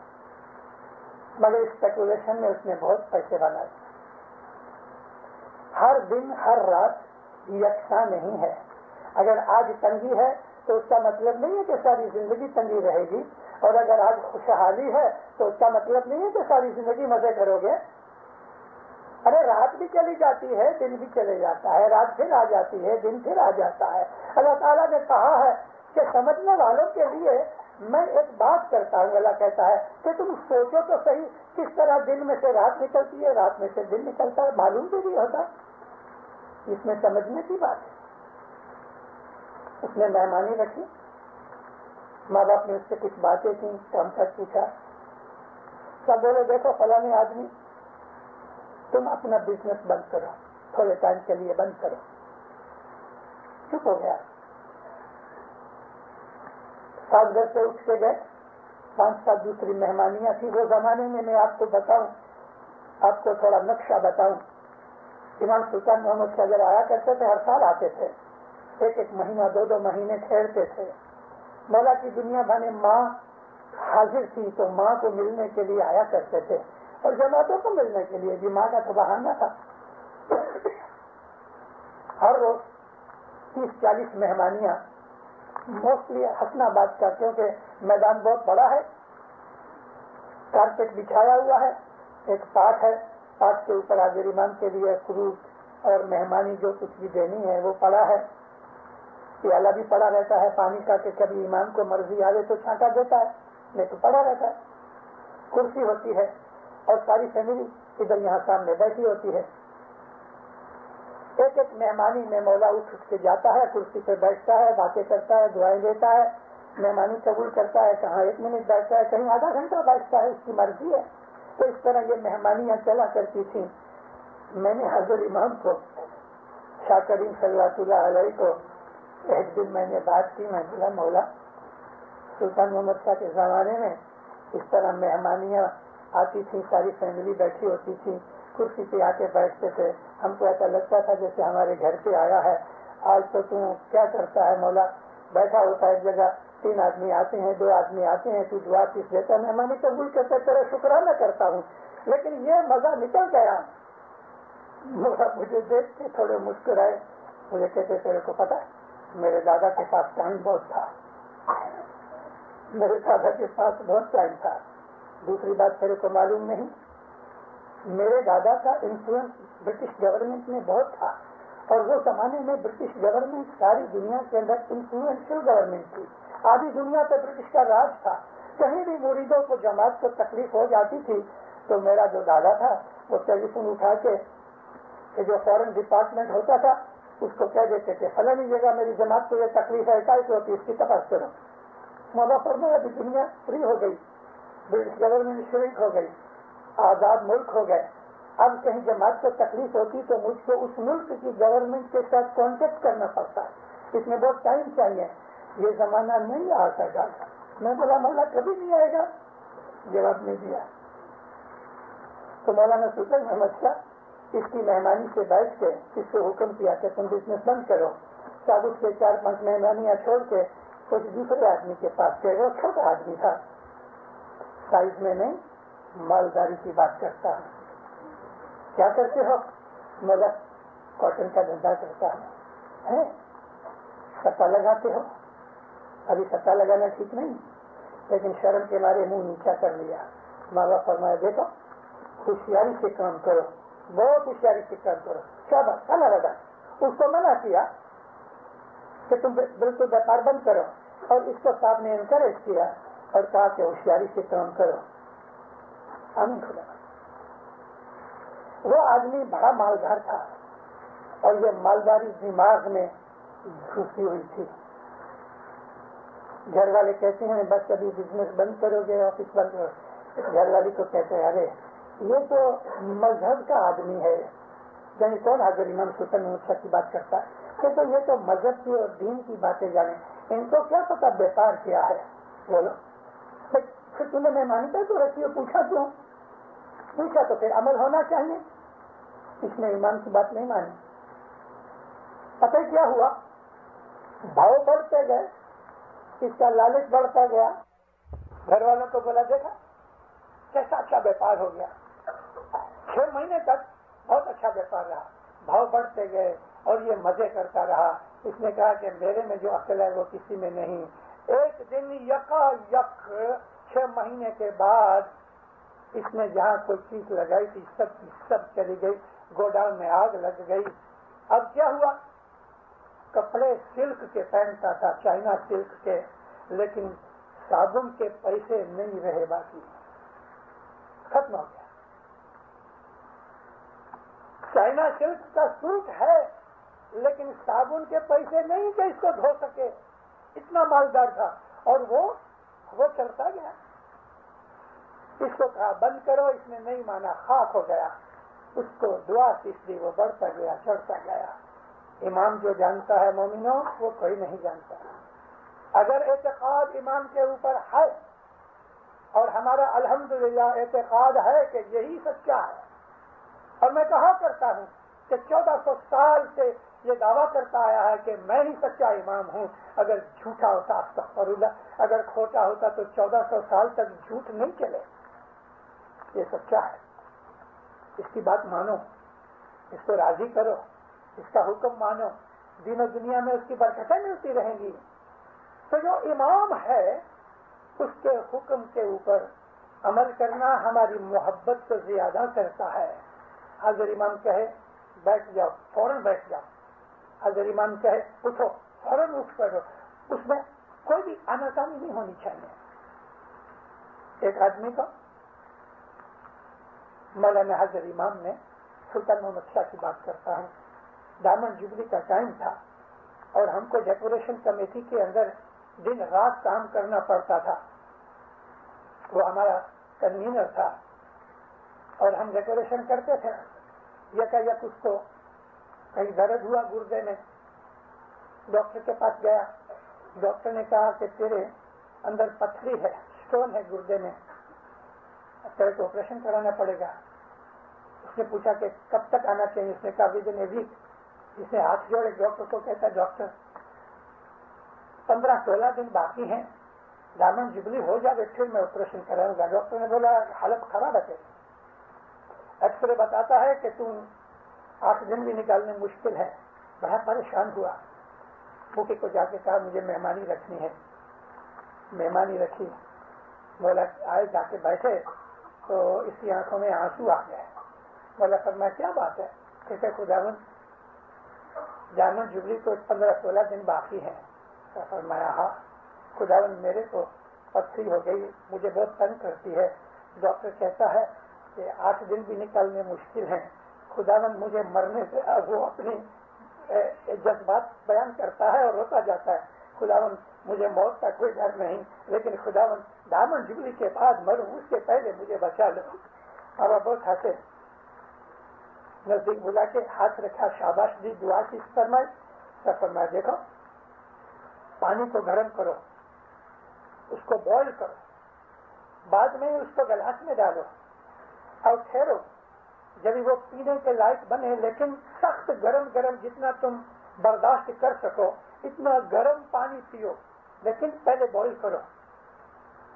مگر اسپیکولیشن میں اس نے بہت پیسے بنائے. ہر دن ہر رات یکساں نہیں ہے. اگر آج تنگی ہے تو اس کا مطلب نہیں ہے کہ ساری زندگی تنگی رہے گی, اور اگر آج خوشحالی ہے تو اس کا مطلب نہیں ہے کہ ساری زندگی مزے کرو گے. ارے رات بھی چلی جاتی ہے, دن بھی چلے جاتا ہے, رات پھر آ جاتی ہے, دن پھر آ جاتا ہے. اللہ تعالیٰ نے کہا ہے کہ سمجھنے والوں کے لیے میں ایک بات کرتا ہوں. اللہ کہتا ہے کہ تم سوچو تو صحیح کس طرح دن میں سے رات نکلتی ہے, رات میں سے دن نکلتا ہے, معلوم بھی نہیں ہوتا. اس میں سمجھنے کی بات ہے. اس نے مہمانی رکھی, ماں باپ نے اس سے کچھ باتیں کی, کام تک پوچھا. سب بولے دیکھو فلاں آدمی تم اپنا بزنس بند کرو, تھوڑے ٹائم کے لیے بند کرو. چپ ہو گیا. سات گھر سے اٹھ کے گئے, 5-7 دوسری مہمانیاں تھی. وہ زمانے میں آپ کو بتاؤں, آپ کو تھوڑا نقشہ بتاؤں. امام سلطان محمد شاہ آیا کرتے تھے, ہر سال آتے تھے, 1 مہینہ 2 مہینے ٹھہرتے تھے. مولا کی دنیا بھر ماں حاضر تھی تو ماں کو ملنے کے لیے آیا کرتے تھے, اور جماعتوں کو ملنے کے لیے بھی. ماں کا تو بہانہ تھا. ہر روز 30-40 مہمانیاں, موسٹلی حسناباد کا, کیونکہ میدان بہت بڑا ہے, کارپیٹ بچھایا ہوا ہے, ایک پاٹ ہے, پاٹ کے اوپر حاضر امام کے لیے فروٹ اور مہمانی جو کچھ بھی دینی ہے وہ پڑا ہے. پیالہ بھی پڑا رہتا ہے پانی کا, کہ کبھی امام کو مرضی آئے تو چھانٹا دیتا ہے, نہیں تو پڑا رہتا ہے. کرسی ہوتی ہے اور ساری فیملی ادھر یہاں سامنے بیٹھی ہوتی ہے. ایک مہمانی میں مولا اٹھ کے جاتا ہے, کرسی پہ بیٹھتا ہے, باتیں کرتا ہے, دعائیں دیتا ہے, مہمانی قبول کرتا ہے. کہاں 1 منٹ بیٹھتا ہے, کہیں آدھا گھنٹہ بیٹھتا ہے, اس کی مرضی ہے. تو اس طرح یہ مہمانیاں چلا کرتی تھیں. میں نے حضرت امام کو, شاہ کریم صلی اللہ علیہ کو, ایک دن میں نے بات کی. میں بولا مولا سلطان محمد شاہ کے زمانے میں اس طرح مہمانیاں آتی تھی, ساری فیملی بیٹھی ہوتی تھی, کرسی پہ آ کے بیٹھتے تھے, ہم کو ایسا لگتا تھا جیسے ہمارے گھر پہ آیا ہے. آج تو تم کیا کرتا ہے مولا, بیٹھا ہوتا ہے ایک جگہ, 3 آدمی آتے ہیں, 2 آدمی آتے ہیں, تو دعا کس دیتا ہے, مہمانی قبول کرتا, تیرا شکرانہ کرتا ہوں, لیکن یہ مزہ نکل گیا. مجھے دیکھ کے تھوڑے مسکرائے. مجھے کہتے تیرے کو پتا ہے میرے دادا کے پاس ٹائم بہت تھا, میرے دادا کے پاس بہت ٹائم تھا. دوسری بات تیرے کو معلوم نہیں, میرے دادا کا انفلوئنس برٹش گورنمنٹ میں بہت تھا, اور وہ زمانے میں برٹش گورنمنٹ ساری دنیا کے اندر انفلوئنشل گورنمنٹ تھی. آدھی دنیا پہ برٹش کا راج تھا. کہیں بھی مریدوں کو جماعت کو تکلیف ہو جاتی تھی تو میرا جو دادا تھا وہ ٹیلی فون اٹھا کے جو فورن ڈپارٹمنٹ ہوتا تھا اس کو کہہ دیتے تھے فلانی جگہ میری جماعت کو یہ تکلیف ہے, کیسے ہوتی, اس کی تپاس کرو. مولا فرمایا ابھی دنیا فری ہو گئی, برٹش گورنمنٹ شریک ہو گئی, آزاد ملک ہو گئے. اب کہیں جماعت کو تکلیف ہوتی تو مجھ کو اس ملک کی گورنمنٹ کے ساتھ کانٹیکٹ کرنا پڑتا ہے, اس میں بہت ٹائم چاہیے. یہ زمانہ نہیں آ سکا. میں بولا مولا کبھی نہیں آئے گا, جواب نہیں دیا. تو مولانا سلطان محمد شاہ اس کی مہمانی سے بیٹھ کے اس کو حکم کیا کہ تم بزنس بند کرو. سابق کے 4-5 مہمانیاں چھوڑ کے کچھ دوسرے آدمی کے پاس گئے. وہ چھوٹا آدمی تھا, سائز میں نہیں, مالداری کی بات کرتا ہوں. کیا کرتے ہو؟ مولا کاٹن کا دھندا کرتا ہے. سٹا لگاتے ہو؟ ابھی سٹا لگانا ٹھیک نہیں, لیکن شرم کے مارے منہ نیچا کر لیا. ماں باپ فرمایا دیکھو ہوشیاری سے کام کرو, بہت ہوشیاری سے کام کرو. شاباش کھانا لگا. اس کو منع کیا کہ تم بالکل ویپار بند کرو, اور اس کو صاحب نے انکریج کیا اور کہا کہ ہوشیاری سے کام کرو. آمین خدا. وہ آدمی بڑا مالدار تھا, اور یہ مالداری دماغ میں گھسی ہوئی تھی. گھر والے کہتے ہیں بس ابھی بزنس بند کرو گے, آفس بند کرو. گھر والی کو کہتے ہیں ارے یہ تو مذہب کا آدمی ہے. یعنی کون حضرت امام سلطان محمد شاہ کی بات کرتا ہے کہ تو یہ تو مذہب کی اور دین کی باتیں جانے, ان کو کیا پتا بیکار کیا ہے. بولو پھر تم نے مہمانی پر تو رکھی ہو, پوچھا کیوں؟ پوچھا تو پھر عمل ہونا چاہیے. اس نے امام کی بات نہیں مانی. پتہ کیا ہوا؟ بھاؤ بڑھتے گئے, اس کا لالچ بڑھتا گیا. گھر والوں کو بولا دیکھا کیسا اچھا بیپار ہو گیا. 6 مہینے تک بہت اچھا بیپار رہا, بھاؤ بڑھتے گئے اور یہ مزے کرتا رہا. اس نے کہا کہ میرے میں جو عقل ہے وہ کسی میں نہیں. ایک دن یکا یک 6 مہینے کے بعد اس نے جہاں کوئی چیز لگائی تھی سب کی سب چلی گئی, گوڈاؤن میں آگ لگ گئی. اب کیا ہوا؟ کپڑے سلک کے پہنتا تھا, چائنا سلک کے, لیکن صابن کے پیسے نہیں رہے باقی, ختم ہو گیا. چائنا سلک کا سوٹ ہے لیکن صابن کے پیسے نہیں کہ اس کو دھو سکے, اتنا مالدار تھا. اور وہ چلتا گیا. اس کو کہا بند کرو, اس نے نہیں مانا, خاک ہو گیا. اس کو دعا سیکھ دی, وہ بڑھتا گیا, چڑھتا گیا. امام جو جانتا ہے مومنوں, وہ کوئی نہیں جانتا. اگر اعتقاد امام کے اوپر ہے, اور ہمارا الحمدللہ اعتقاد ہے کہ یہی سچا ہے, اور میں کہا کرتا ہوں کہ 1400 سال سے یہ دعویٰ کرتا آیا ہے کہ میں ہی سچا امام ہوں. اگر جھوٹا ہوتا استغفر اللہ, اگر کھوٹا ہوتا تو 1400 سال تک جھوٹ نہیں چلے. یہ سچا ہے, اس کی بات مانو, اس کو راضی کرو, اس کا حکم مانو, دین و دنیا میں اس کی برکتیں ملتی رہیں گی. تو جو امام ہے اس کے حکم کے اوپر عمل کرنا ہماری محبت کو زیادہ کرتا ہے. اگر امام کہے بیٹھ جاؤ, فوراً بیٹھ جاؤ. اگر امام کہے اٹھو, فوراً اٹھ پڑو. اس میں کوئی بھی آناکانی نہیں ہونی چاہیے. ایک آدمی کو مولانا حضر امام نے, سلطان محمد شاہ کی بات کرتا ہوں, ڈائمنڈ جبلی کا ٹائم تھا اور ہم کو ڈیکوریشن کمیٹی کے اندر دن رات کام کرنا پڑتا تھا. وہ ہمارا کنوینر تھا اور ہم ڈیکوریشن کرتے تھے. یک اس کو کہیں درد ہوا گردے میں, ڈاکٹر کے پاس گیا. ڈاکٹر نے کہا کہ تیرے اندر پتھری ہے, اسٹون ہے گردے میں, تیرے کو آپریشن کرانا پڑے گا. اس نے پوچھا کہ کب تک آنا چاہیے؟ اس نے کہا ود ان ویک. اس نے ہاتھ جوڑے ڈاکٹر کو, کہتا ڈاکٹر 15-16 دن باقی ہیں, ڈائمنڈ جبلی ہو جائے پھر میں آپریشن کراؤں گا. ڈاکٹر نے بولا حالت خراب ہے, ایکس رے بتاتا ہے کہ تم 8 دن بھی نکالنے مشکل ہے. بڑا پریشان ہوا. بوکے کو جا کے کہا مجھے مہمانی رکھنی ہے. مہمانی رکھی. بولا آئے, جا کے بیٹھے تو اس کی آنکھوں میں آنسو آ گئے. بولا فرمایا کیا بات ہے؟ کہتے خداوند ڈائمنڈ جبلی تو 15-16 دن باقی ہیں. فرمایا ہاں خداوند میرے کو پتھری ہو گئی, مجھے بہت تنگ کرتی ہے. ڈاکٹر کہتا ہے کہ 8 دن بھی نکلنے مشکل ہیں. خداوند مجھے مرنے سے, وہ اپنی جذبات بیان کرتا ہے اور روتا جاتا ہے. خداوند مجھے موت کا کوئی ڈر نہیں, لیکن خداوند ڈائمنڈ جبلی کے بعد مروں, اس سے پہلے مجھے بچا لو. اور بہت ہنسے. نزدیک بلا کے ہاتھ رکھا, شاباش دی, دعا کی فرمائی. فرمایا دیکھو پانی کو گرم کرو, اس کو بوائل کرو, بعد میں اس کو گلاس میں ڈالو اور ٹھہرو. جب وہ پینے کے لائق بنے, لیکن سخت گرم گرم جتنا تم برداشت کر سکو اتنا گرم پانی پیو, لیکن پہلے بوائل کرو.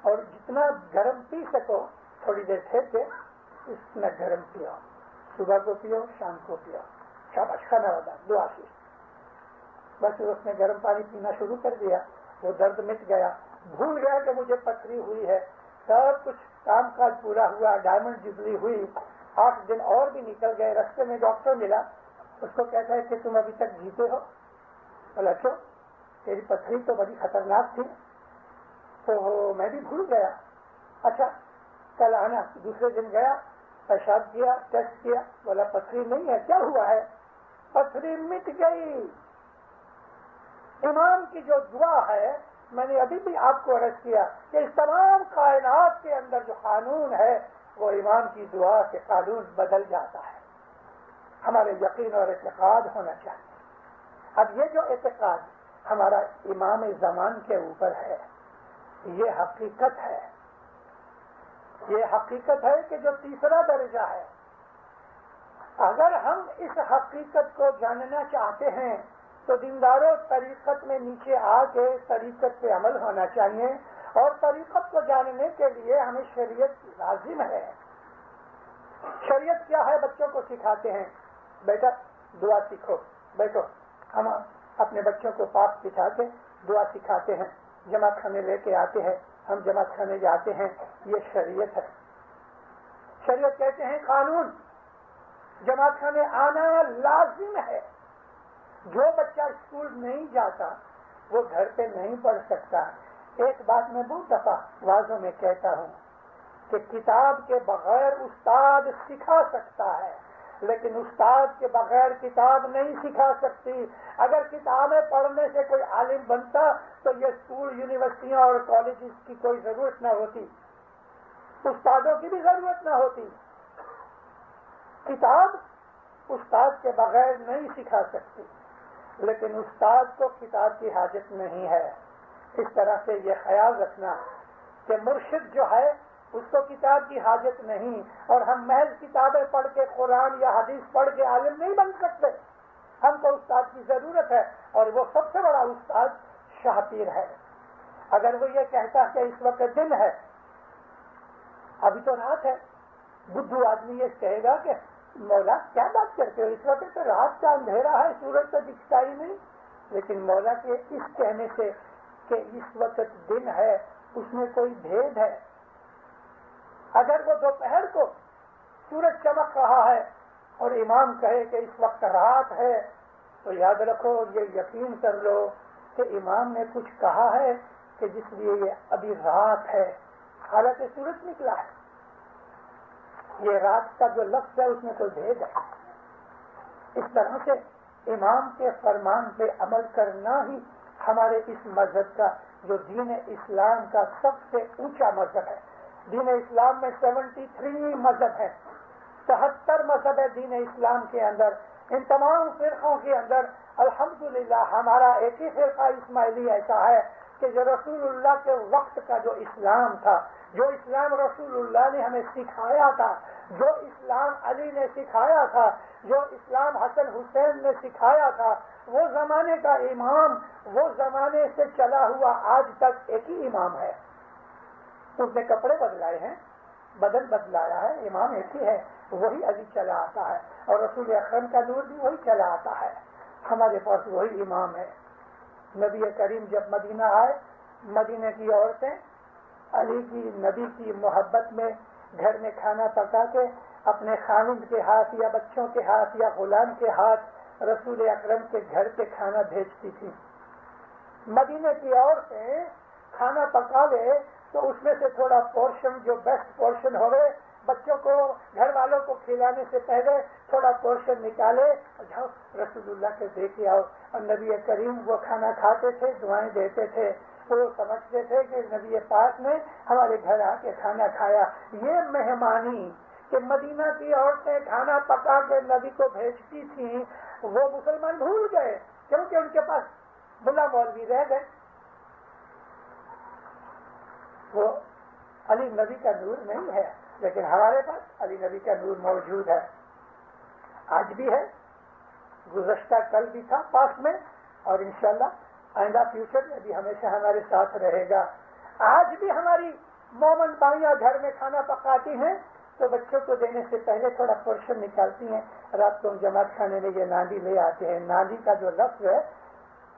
اور جتنا گرم پی سکو تھوڑی دیر ٹھہر کے اس میں گرم پیو. صبح کو پیو, شام کو پیو. شاباش, کھانا والا دعا کی. بس اس نے گرم پانی پینا شروع کر دیا. وہ درد مٹ گیا, بھول گیا کہ مجھے پتھری ہوئی ہے. سب کچھ کام کاج پورا ہوا, ڈائمنڈ جبلی ہوئی. 8 دن اور بھی نکل گئے. رستے میں ڈاکٹر ملا, اس کو کہتا ہے کہ تم ابھی تک جیتے ہو. بولا کیوں؟ تیری پتھری تو بڑی خطرناک تھی. تو میں بھی بھول گیا. اچھا کل آنا. دوسرے دن گیا, پیشاب کیا, ٹیسٹ کیا. بولا پتھری نہیں ہے. کیا ہوا ہے؟ پتھری مٹ گئی. امام کی جو دعا ہے, میں نے ابھی بھی آپ کو عرض کیا کہ اس تمام کائنات کے اندر جو قانون ہے وہ امام کی دعا کے قانون بدل جاتا ہے. ہمارے یقین اور اعتقاد ہونا چاہیے. اب یہ جو اعتقاد ہمارا امام زمان کے اوپر ہے, یہ حقیقت ہے. یہ حقیقت ہے کہ جو تیسرا درجہ ہے. اگر ہم اس حقیقت کو جاننا چاہتے ہیں تو دینداروں طریقت میں نیچے آ کے طریقت پہ عمل ہونا چاہیے، اور طریقت کو جاننے کے لیے ہمیں شریعت لازم ہے. شریعت کیا ہے؟ بچوں کو سکھاتے ہیں بیٹا دعا سیکھو، بیٹھو. ہم اپنے بچوں کو پاک بٹھا کے دعا سکھاتے ہیں، جماعت خانے لے کے آتے ہیں، ہم جماعت خانے جاتے ہیں. یہ شریعت ہے. شریعت کہتے ہیں قانون، جماعت خانے آنا لازم ہے. جو بچہ اسکول نہیں جاتا وہ گھر پہ نہیں پڑھ سکتا. ایک بات میں بہت دفعہ واضح میں کہتا ہوں کہ کتاب کے بغیر استاد سکھا سکتا ہے، لیکن استاد کے بغیر کتاب نہیں سکھا سکتی. اگر کتابیں پڑھنے سے کوئی عالم بنتا تو یہ اسکول، یونیورسٹیاں اور کالجز کی کوئی ضرورت نہ ہوتی، استادوں کی بھی ضرورت نہ ہوتی. کتاب استاد کے بغیر نہیں سکھا سکتی، لیکن استاد کو کتاب کی حاجت نہیں ہے. اس طرح سے یہ خیال رکھنا کہ مرشد جو ہے اس کو کتاب کی حاجت نہیں، اور ہم محض کتابیں پڑھ کے، قرآن یا حدیث پڑھ کے عالم نہیں بن سکتے. ہم کو استاد کی ضرورت ہے، اور وہ سب سے بڑا استاد شاہ پیر ہے. اگر وہ یہ کہتا کہ اس وقت دن ہے، ابھی تو رات ہے، بدھو آدمی یہ کہے گا کہ مولا کیا بات کرتے ہو، اس وقت تو رات کا اندھیرا ہے، سورج تو دکھتا ہی نہیں. لیکن مولا کے اس کہنے سے کہ اس وقت دن ہے اس میں کوئی بھید ہے. اگر وہ دوپہر کو سورج چمک رہا ہے اور امام کہے کہ اس وقت رات ہے، تو یاد رکھو، یہ یقین کر لو کہ امام نے کچھ کہا ہے کہ جس لیے یہ ابھی رات ہے، حالانکہ سورج نکلا ہے. یہ رات کا جو لفظ ہے اس میں کوئی بھید ہے. اس طرح سے امام کے فرمان پہ عمل کرنا ہی ہمارے اس مذہب کا، جو دین اسلام کا سب سے اونچا مذہب ہے. دین اسلام میں 73 مذہب ہے، 73 مذہب ہے دین اسلام کے اندر. ان تمام فرقوں کے اندر الحمدللہ ہمارا ایک ہی فرقہ اسماعیلی ایسا ہے کہ جو رسول اللہ کے وقت کا جو اسلام تھا، جو اسلام رسول اللہ نے ہمیں سکھایا تھا، جو اسلام علی نے سکھایا تھا، جو اسلام حسن حسین نے سکھایا تھا، وہ زمانے کا امام، وہ زمانے سے چلا ہوا آج تک ایک ہی امام ہے. اس نے کپڑے بدلائے ہیں، بدن بدلایا ہے، امام ایک ہی ہے، وہی علی چلا آتا ہے، اور رسول اکرم کا نور بھی وہی چلا آتا ہے. ہمارے پاس وہی امام ہے. نبی کریم جب مدینہ آئے، مدینہ کی عورتیں علی کی، نبی کی محبت میں گھر میں کھانا پکا کے اپنے خاوند کے ہاتھ یا بچوں کے ہاتھ یا غلام کے ہاتھ رسول اکرم کے گھر پہ کھانا بھیجتی تھی. مدینہ کی عورتیں کھانا پکا لے تو اس میں سے تھوڑا پورشن، جو بیسٹ پورشن ہوئے، بچوں کو، گھر والوں کو کھلانے سے پہلے تھوڑا پورشن نکالے اور جاؤ رسول اللہ کے دے کے آؤ. اور نبی کریم وہ کھانا کھاتے تھے، دعائیں دیتے تھے. وہ سمجھتے تھے کہ نبی پاک نے ہمارے گھر آ کے کھانا کھایا. یہ مہمانی کہ مدینہ کی عورتیں کھانا پکا کے نبی کو بھیجتی تھیں، وہ مسلمان بھول گئے، کیونکہ ان کے پاس ملا مولوی رہ گئے. وہ علی نبی کا نور نہیں ہے، لیکن ہمارے پاس علی نبی کا نور موجود ہے. آج بھی ہے، گزشتہ کل بھی تھا پاس میں، اور انشاءاللہ آئندہ فیوچر میں بھی ہمیشہ ہمارے ساتھ رہے گا. آج بھی ہماری مومن بائیاں گھر میں کھانا پکاتی ہیں تو بچوں کو دینے سے پہلے تھوڑا پورشن نکالتی ہیں. رات کو جماعت خانے میں یہ ناندی لے آتے ہیں. ناندی کا جو لفظ ہے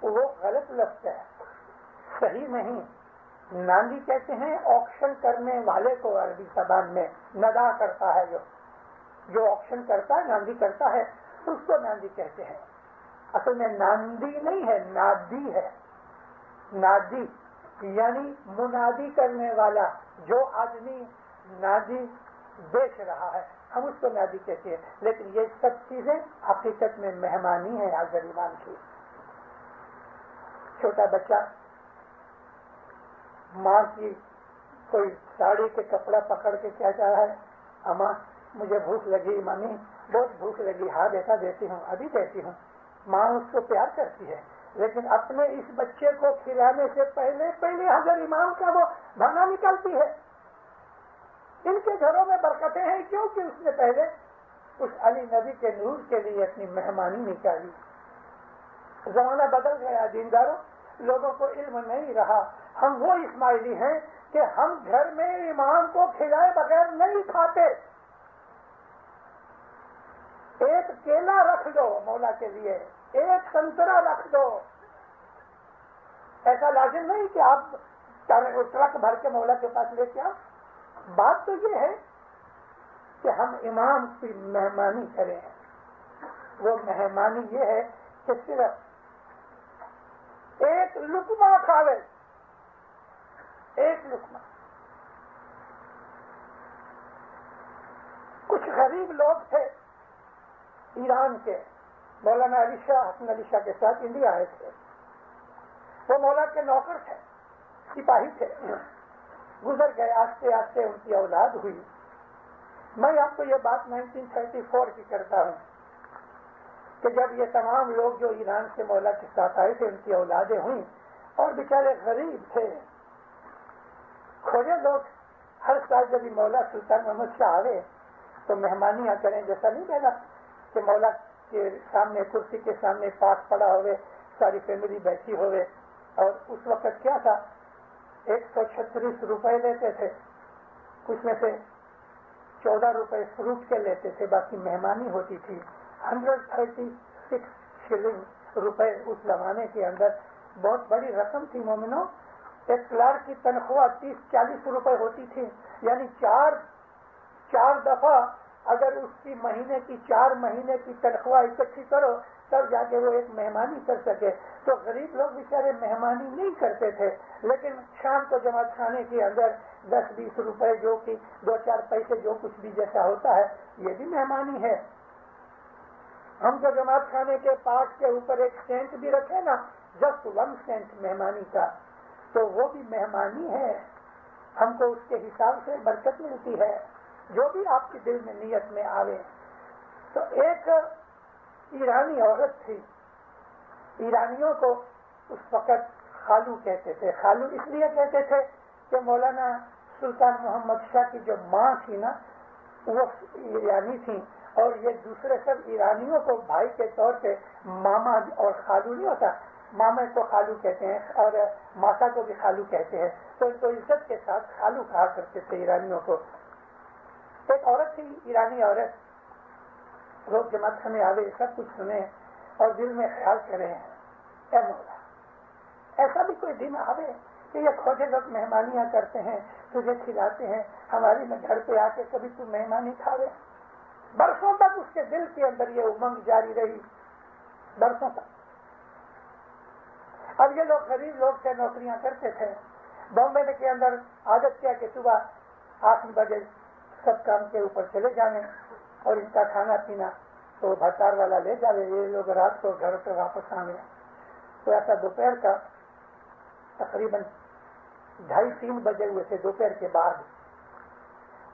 وہ غلط لفظ ہے، صحیح نہیں. ناندی کہتے ہیں آکشن کرنے والے کو، عربی زبان میں ندا کرتا ہے، جو آکشن کرتا ہے، ناندی کرتا ہے، اس کو ناندی کہتے ہیں. اصل میں ناندی نہیں ہے، نادی ہے. نادی یعنی منادی کرنے والا، جو آدمی نادی بیچ رہا ہے، ہم اس کو نادی کہتے ہیں. لیکن یہ سب چیزیں حقیقت میں مہمانی ہے حاضر ایمان کی. چھوٹا بچہ ماں کی کوئی ساڑی کے کپڑا پکڑ کے کیا چاہ رہا ہے، اماں مجھے بھوک لگی، ممی بہت بھوک لگی، ہاں بیٹا دیتی ہوں، ابھی دیتی ہوں. ماں اس کو پیار کرتی ہے، لیکن اپنے اس بچے کو کھلانے سے پہلے حضرت امام کا وہ بھانا نکالتی ہے. ان کے گھروں میں برکتیں ہیں کیونکہ اس نے پہلے اس علی نبی کے نور کے لیے اپنی مہمانی نکالی. زمانہ بدل گیا دینداروں، لوگوں کو علم نہیں رہا. ہم وہ اسماعیلی ہیں کہ ہم گھر میں امام کو کھلائے بغیر نہیں کھاتے. ایک کیلا رکھ دو مولا کے لیے، ایک سنترا رکھ دو. ایسا لازم نہیں کہ آپ ٹرک بھر کے مولا کے پاس لے کے آؤ. بات تو یہ ہے کہ ہم امام کی مہمانی کریں. وہ مہمانی یہ ہے کہ صرف ایک لقمہ کھاوے، ایک لقمہ. کچھ غریب لوگ تھے ایران کے، مولانا علی شاہ حسن علی شاہ کے ساتھ انڈیا آئے تھے. وہ مولا کے نوکر تھے، سپاہی تھے، گزر گئے. آہستہ آہستہ ان کی اولاد ہوئی. میں آپ کو یہ بات 1934 کی کرتا ہوں کہ جب یہ تمام لوگ جو ایران سے مولا کے ساتھ آئے تھے ان کی اولادیں ہوئیں اور بیچارے غریب تھے، کھوجے لوگ. ہر سال جب مولا سلطان محمد شاہ آئے تو مہمانیاں کریں. جیسا نہیں کہنا کہ مولا کے سامنے کرسی کے سامنے پاک پڑا ہوئے، ساری فیملی بیٹھی ہوئے. اور اس وقت کیا تھا، 136 روپے لیتے تھے. کچھ میں سے 14 روپے فروٹ کے لیتے تھے، باقی مہمانی ہوتی تھی. 136 شلنگ روپے اس زمانے کے اندر بہت بڑی رقم تھی مومنوں. ایک کلارک کی تنخواہ 30-40 روپے ہوتی تھی، یعنی چار دفعہ اگر اس کی مہینے کی 4 مہینے کی تنخواہ اکٹھی کرو تب جا کے وہ ایک مہمانی کر سکے. تو غریب لوگ بیچارے مہمانی نہیں کرتے تھے، لیکن شام کو جماعت خانے کے اندر 10-20 روپے جو کہ 2-4 پیسے جو کچھ بھی جیسا ہوتا ہے یہ بھی مہمانی ہے. ہم جو جماعت خانے کے پاٹ کے اوپر ایک سینٹ بھی رکھے نا، جسٹ 1 سینٹ مہمانی کا، تو وہ بھی مہمانی ہے. ہم کو اس کے حساب سے برکت ملتی ہے جو بھی آپ کے دل میں نیت میں آوے. تو ایک ایرانی عورت تھی، ایرانیوں کو اس وقت خالو کہتے تھے. خالو اس لیے کہتے تھے کہ مولانا سلطان محمد شاہ کی جو ماں تھی نا وہ ایرانی تھی، اور یہ دوسرے سب ایرانیوں کو بھائی کے طور پہ ماما اور خالو نہیں ہوتا، ماما کو خالو کہتے ہیں اور ماتا کو بھی خالو کہتے ہیں. تو ان کو عزت کے ساتھ خالو کہا کرتے تھے ایرانیوں کو. ایک عورت تھی ایرانی عورت. لوگ جماعت خانے آوے، سب کچھ سنے اور دل میں خیال کرے ہیں اے مولا ایسا بھی کوئی دن آوے کہ یہ کھوجے لوگ مہمانیاں کرتے ہیں، تجھے کھلاتے ہیں، ہماری میں گھر پہ آ کے کبھی تو مہمانی کھاوے. برسوں تک اس کے دل کے اندر یہ امنگ جاری رہی، برسوں تک. اب یہ لوگ غریب لوگ سے نوکریاں کرتے تھے. بامبے کے اندر عادت کیا کہ صبح 8 بجے سب کام کے اوپر چلے جانے اور ان کا کھانا پینا تو بھٹار والا لے جاوے. یہ لوگ رات کو گھر پہ واپس آنے. تو ایسا دوپہر کا تقریباً 2:30-3 بجے ہوئے تھے دوپہر کے بعد.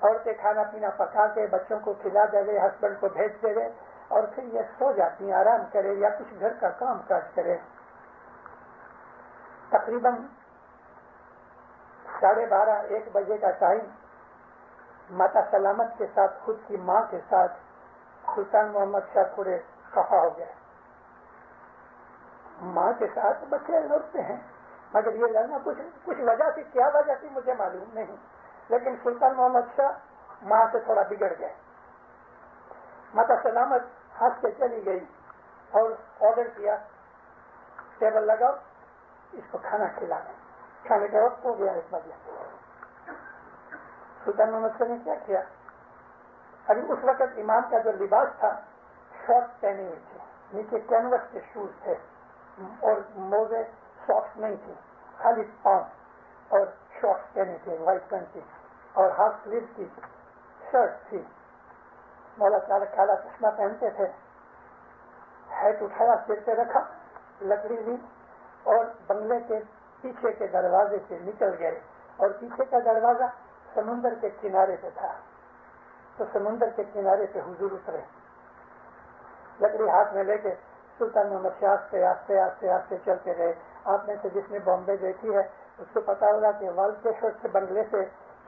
عورتیں کھانا پینا پکا کے بچوں کو کھلا دے، ہسبینڈ کو بھیج دے اور پھر یہ سو جاتی ہیں، آرام کرے یا کچھ گھر کا کام کاج کرے. تقریباً 12:30-1 بجے کا ٹائم ماتا سلامت کے ساتھ، خود کی ماں کے ساتھ سلطان محمد شاہ تھوڑے خفا ہو گئے. ماں کے ساتھ بچے لڑتے ہیں مگر یہ لڑنا کچھ وجہ سے، کیا وجہ تھی مجھے معلوم نہیں، لیکن سلطان محمد شاہ ماں سے تھوڑا بگڑ گئے. ماتا سلامت ہنس کے چلی گئی اور آرڈر کیا ٹیبل لگاؤ، اس کو کھانا کھلانا. کھانے کا وقت ہو گیا 1 بجے. سلطان محمد شاہ نے کیا کیا، ابھی اس وقت امام کا جو لباس تھا شارٹ پہنے ہوئے تھے، نیچے کینوس کے شوز تھے اور موزے ساکس نہیں تھی، خالی پاؤں اور شارٹس پہنے تھے وائٹ رنگ کی اور ہاف سلیو کی شرٹ تھی. مولا کالا چشمہ پہنتے تھے. ہیٹ اٹھایا، سر پہ رکھا، لکڑی لی اور بنگلے کے پیچھے کے دروازے سے نکل گئے. اور پیچھے کا دروازہ سمندر کے کنارے پہ تھا، تو سمندر کے کنارے پہ حضور اترے. لکڑی ہاتھ میں لے کے سلطان محمد شاہ سے آستے آستے آستے چلتے رہے. آپ میں سے جس نے بامبے دیکھی ہے اس کو پتا ہوگا کہ والکیشور سے بنگلے سے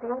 3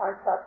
5-7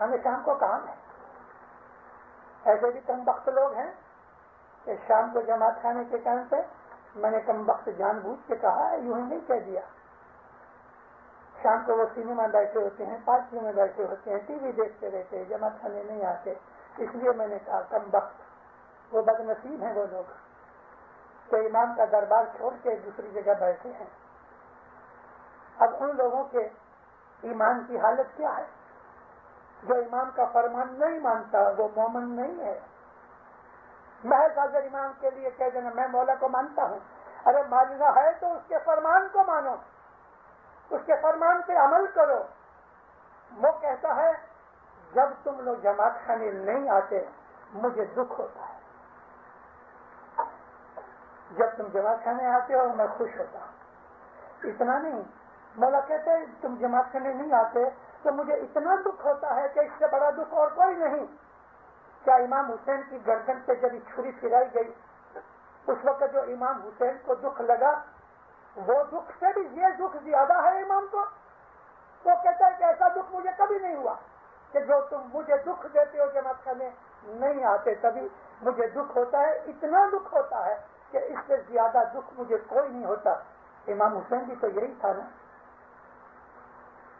ہمیں شام کو کام ہے. ایسے بھی کم وقت لوگ ہیں کہ شام کو جماعت کھانے کے کام پہ میں نے کم وقت جان بوجھ کے کہا ہے, یوں ہی نہیں کہہ دیا. شام کو وہ سنیما بیٹھے ہوتے ہیں, پارٹیوں میں بیٹھے ہوتے ہیں, ٹی وی دیکھتے رہتے ہیں, جماعت کھانے نہیں آتے. اس لیے میں نے کہا کم وقت. وہ بد نصیب ہیں وہ لوگ کہ امام کا دربار چھوڑ کے دوسری جگہ بیٹھے ہیں. اب ان لوگوں کے ایمان کی حالت کیا ہے؟ جو امام کا فرمان نہیں مانتا وہ مومن نہیں ہے. محض اگر امام کے لیے کہہ دینا میں مولا کو مانتا ہوں, ارے ماننا ہے تو اس کے فرمان کو مانو, اس کے فرمان پہ عمل کرو. وہ کہتا ہے جب تم لوگ جماعت خانے نہیں آتے مجھے دکھ ہوتا ہے, جب تم جماعت خانے آتے ہو میں خوش ہوتا ہوں. اتنا نہیں, مولا کہتے ہیں تم جماعت خانے نہیں آتے تو مجھے اتنا دکھ ہوتا ہے کہ اس سے بڑا دکھ اور کوئی نہیں. کیا امام حسین کی گردن پہ جب چھری پھرائی گئی اس وقت جو امام حسین کو دکھ لگا وہ دکھ سے بھی یہ دکھ زیادہ ہے امام کو. وہ کہتا ہے کہ ایسا دکھ مجھے کبھی نہیں ہوا کہ جو تم مجھے دکھ دیتے ہو جماعت خانے نہیں آتے تبھی مجھے دکھ ہوتا ہے. اتنا دکھ ہوتا ہے کہ اس سے زیادہ دکھ مجھے کوئی نہیں ہوتا. امام حسین بھی تو یہی تھا نا.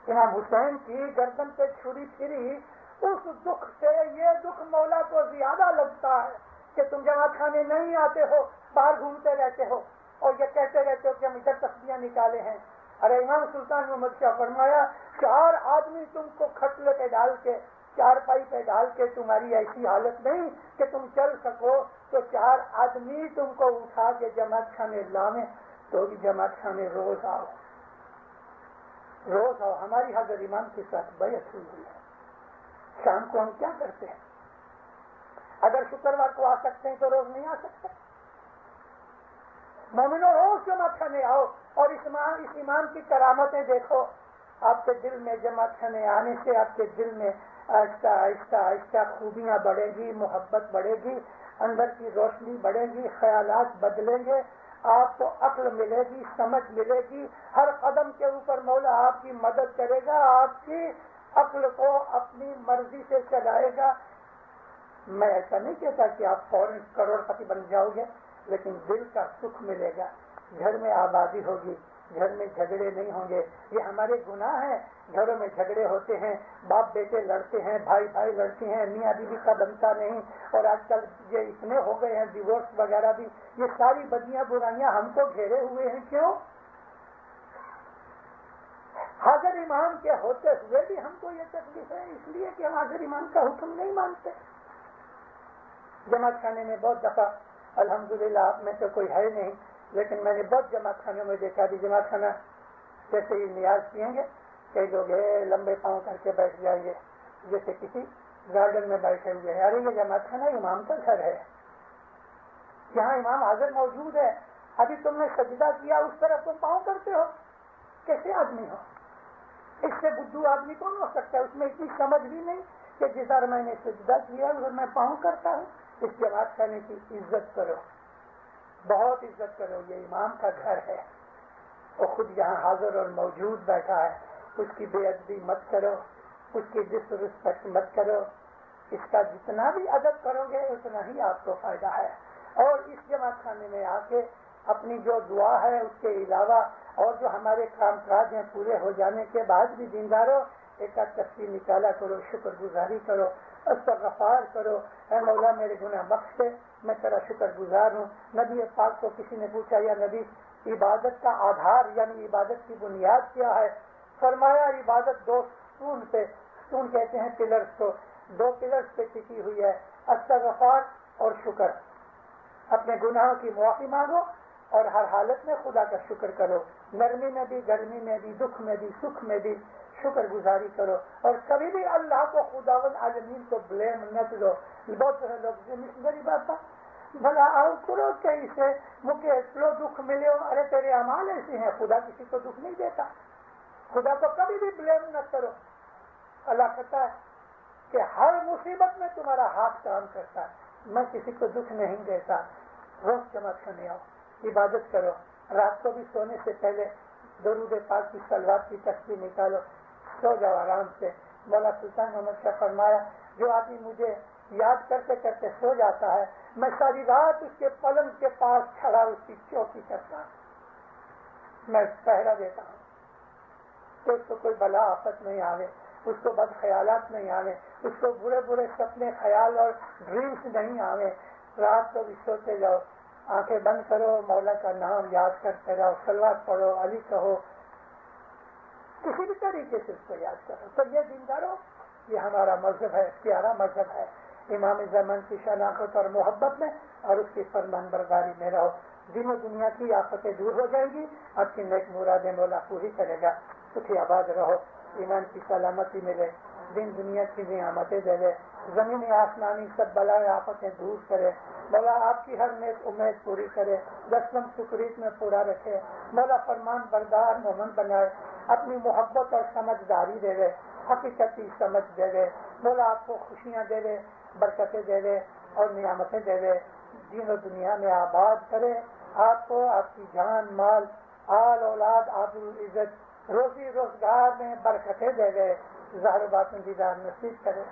امام حسین کی گردن پہ چھری پھری, اس دکھ سے یہ دکھ مولا کو زیادہ لگتا ہے کہ تم جماعت خانے نہیں آتے ہو, باہر گھومتے رہتے ہو اور یہ کہتے رہتے ہو کہ ہم ادھر تسبیحاں نکالے ہیں. ارے امام سلطان محمد شاہ فرمایا 4 آدمی تم کو کھٹلے پہ ڈال کے, 4 پائی پہ ڈال کے تمہاری ایسی حالت نہیں کہ تم چل سکو, تو 4 آدمی تم کو اٹھا کے جماعت خانے لاویں تو بھی جماعت خانے روز آؤ, روز آؤ. ہماری حضرت امام کے ساتھ بیعت ہوئی ہے. شام کو ہم کیا کرتے ہیں؟ اگر شکروار کو آ سکتے ہیں تو روز نہیں آ سکتے. مومنوں روز جماعت خانے آؤ اور اس امام کی کرامتیں دیکھو. آپ کے دل میں جماعت خانے آنے سے آپ کے دل میں آہستہ آہستہ آہستہ خوبیاں بڑھے گی, محبت بڑھے گی, اندر کی روشنی بڑھے گی, خیالات بدلیں گے, آپ کو عقل ملے گی, سمجھ ملے گی. ہر قدم کے اوپر مولا آپ کی مدد کرے گا, آپ کی عقل کو اپنی مرضی سے چلائے گا. میں ایسا نہیں کہتا کہ آپ فوراً کروڑ پتی بن جاؤ گے, لیکن دل کا سکھ ملے گا, گھر میں آبادی ہوگی, گھر میں جھگڑے نہیں ہوں گے. یہ ہمارے گناہ ہیں, گھروں میں جھگڑے ہوتے ہیں, باپ بیٹے لڑتے ہیں, بھائی بھائی لڑتے ہیں, میاں بیوی کا بنتا نہیں. اور آج کل یہ اتنے ہو گئے ہیں ڈیورس وغیرہ بھی. یہ ساری بدیاں برائیاں ہم کو گھیرے ہوئے ہیں. کیوں؟ حاضر امام کے ہوتے ہوئے بھی ہم کو یہ تکلیف ہے, اس لیے کہ ہم حاضر امام کا حکم نہیں مانتے. جماعت خانے میں بہت دفعہ, الحمدللہ آپ میں تو کوئی ہے نہیں, لیکن میں نے بہت جماعت خانوں میں دیکھا بھی جماعت خانہ جیسے ہی نیاز پئیں گے کئی لوگ لمبے پاؤں کر کے بیٹھ جائیں گے جیسے کسی گارڈن میں بیٹھے ہوئے ہیں. ارے یہ جماعت خانہ امام کا گھر ہے, یہاں امام حاضر موجود ہے. ابھی تم نے سجدہ کیا اس طرف تم پاؤں کرتے ہو, کیسے آدمی ہو؟ اس سے بدھو آدمی کون ہو سکتا ہے؟ اس میں اتنی سمجھ بھی نہیں کہ جس طرح میں نے سجدہ کیا ادھر میں پاؤں کرتا ہوں. اس جماعت خانے کی عزت کرو, بہت عزت کرو. یہ امام کا گھر ہے, وہ خود یہاں حاضر اور موجود بیٹھا ہے. اس کی بے ادبی مت کرو, اس کی ڈس رسپیکٹ مت کرو. اس کا جتنا بھی ادب کرو گے اتنا ہی آپ کو فائدہ ہے. اور اس جماعت خانے میں آ کے اپنی جو دعا ہے اس کے علاوہ اور جو ہمارے کام کاج ہیں پورے ہو جانے کے بعد بھی دینداروں ایک آدھ تصویر نکالا کرو, شکر گزاری کرو, استغفار کرو. اے مولا میرے گناہ بخش دے, میں تیرا شکر گزار ہوں. نبی پاک کو کسی نے پوچھا یا نبی عبادت کا آدھار یعنی عبادت کی بنیاد کیا ہے؟ فرمایا عبادت 2 ستون پہ, ستون کہتے ہیں پلرز کو, 2 پلرز پہ ٹکی ہوئی ہے, استغفار اور شکر. اپنے گناہوں کی معافی مانگو اور ہر حالت میں خدا کا شکر کرو, نرمی میں بھی, گرمی میں بھی, دکھ میں بھی, سکھ میں بھی شکر گزاری کرو. اور کبھی بھی اللہ کو خداوند عالمین کو بلیم نہ دو. بہت سارے لوگ میری بات بھلا آؤ کرو کہیں سے مجھے لو دکھ ملے ہو, ارے تیرے اعمال ایسے ہیں, خدا کسی کو دکھ نہیں دیتا. خدا کو کبھی بھی بلیم نہ کرو. اللہ کہتا ہے کہ ہر مصیبت میں تمہارا ہاتھ کام کرتا ہے, میں کسی کو دکھ نہیں دیتا. روز جماعت کرنے آؤ, عبادت کرو. رات کو بھی سونے سے پہلے درود پاک کی صلوات کی تسبیح نکالو, سو جاؤ آرام سے. مولا سلطان محمد شاہ فرمایا جو آدمی مجھے یاد کرتے کرتے سو جاتا ہے میں ساری رات اس کے پلنگ کے پاس کھڑا اس کی چوکی کرتا ہوں، میں پہرا دیتا ہوں کہ اس کو کوئی بلا آفت نہیں آوے، اس کو بد خیالات نہیں آوے، اس کو برے برے سپنے خیال اور ڈریمز نہیں آوے۔ رات کو بھی سوتے جاؤ، آنکھیں بند کرو، مولا کا نام یاد کرتے رہو، صلوات پڑھو، علی کہو، کسی بھی طریقے سے اس کو یاد کرو۔ تو یہ دینداروں، یہ ہمارا مذہب ہے، پیارا مذہب ہے۔ امام زمان کی شناخت اور محبت میں اور اس کی فرمان برداری میں رہو، دین و دنیا کی آفتیں دور ہو جائیں گی، آپ کی نیک مرادیں مولا پوری کرے گا۔ سکھی آباد رہو، ایمان کی سلامتی ملے، دین دنیا کی نعمتیں دے دے، زمینی آسمانی سب بلائے آفتیں دور کرے، مولا آپ کی ہر نیک امید پوری کرے، دسم شکریت میں پورا رکھے، مولا فرمان بردار مومن بنائے، اپنی محبت اور سمجھداری دے دے، حقیقتی سمجھ دے دے، مولا آپ کو خوشیاں دے دے، برکتیں دے دے اور نعمتیں دے دے، دین و دنیا میں آباد کرے، آپ کو آپ کی جان مال آل اولاد آبرو عزت روزی روزگار میں برکتیں دے دے، ظاہر باطن دیدار نصیب کرے۔